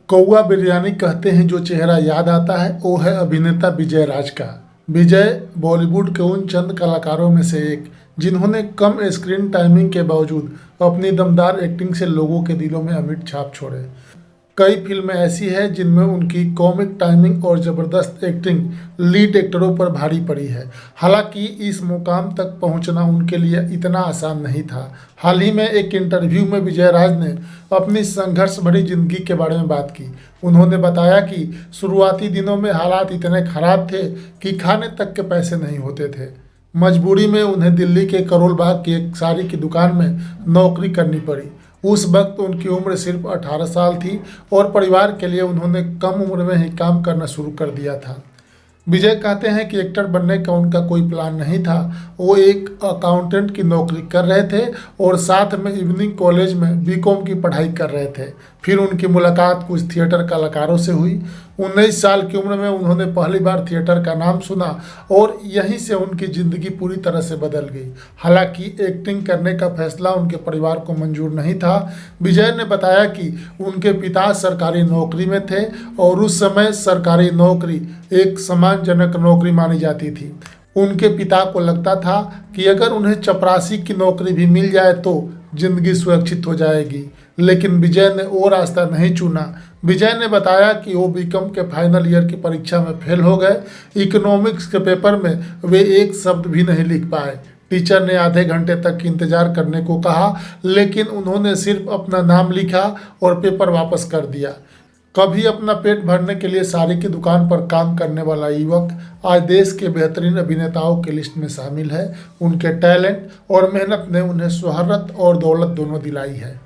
कौआ बिरयानी कहते हैं जो चेहरा याद आता है वो है अभिनेता विजय राज का। विजय बॉलीवुड के उन चंद कलाकारों में से एक जिन्होंने कम स्क्रीन टाइमिंग के बावजूद अपनी दमदार एक्टिंग से लोगों के दिलों में अमिट छाप छोड़े। कई फिल्में ऐसी हैं जिनमें उनकी कॉमिक टाइमिंग और ज़बरदस्त एक्टिंग लीड एक्टरों पर भारी पड़ी है। हालांकि इस मुकाम तक पहुंचना उनके लिए इतना आसान नहीं था। हाल ही में एक इंटरव्यू में विजय राज ने अपनी संघर्ष भरी जिंदगी के बारे में बात की। उन्होंने बताया कि शुरुआती दिनों में हालात इतने खराब थे कि खाने तक के पैसे नहीं होते थे। मजबूरी में उन्हें दिल्ली के करोल बाग की एक साड़ी की दुकान में नौकरी करनी पड़ी। उस वक्त उनकी उम्र सिर्फ 18 साल थी और परिवार के लिए उन्होंने कम उम्र में ही काम करना शुरू कर दिया था। विजय कहते हैं कि एक्टर बनने का उनका कोई प्लान नहीं था। वो एक अकाउंटेंट की नौकरी कर रहे थे और साथ में इवनिंग कॉलेज में बीकॉम की पढ़ाई कर रहे थे। फिर उनकी मुलाकात कुछ थिएटर कलाकारों से हुई। 19 साल की उम्र में उन्होंने पहली बार थिएटर का नाम सुना और यहीं से उनकी ज़िंदगी पूरी तरह से बदल गई। हालांकि एक्टिंग करने का फैसला उनके परिवार को मंजूर नहीं था। विजय ने बताया कि उनके पिता सरकारी नौकरी में थे और उस समय सरकारी नौकरी एक सम्मानजनक नौकरी मानी जाती थी। उनके पिता को लगता था कि अगर उन्हें चपरासी की नौकरी भी मिल जाए तो जिंदगी सुरक्षित हो जाएगी, लेकिन विजय ने वो रास्ता नहीं चुना। विजय ने बताया कि वो बीकॉम के फाइनल ईयर की परीक्षा में फेल हो गए। इकोनॉमिक्स के पेपर में वे एक शब्द भी नहीं लिख पाए। टीचर ने आधे घंटे तक इंतजार करने को कहा, लेकिन उन्होंने सिर्फ अपना नाम लिखा और पेपर वापस कर दिया। कभी अपना पेट भरने के लिए साड़ी की दुकान पर काम करने वाला युवक आज देश के बेहतरीन अभिनेताओं की लिस्ट में शामिल है। उनके टैलेंट और मेहनत ने उन्हें शोहरत और दौलत दोनों दिलाई है।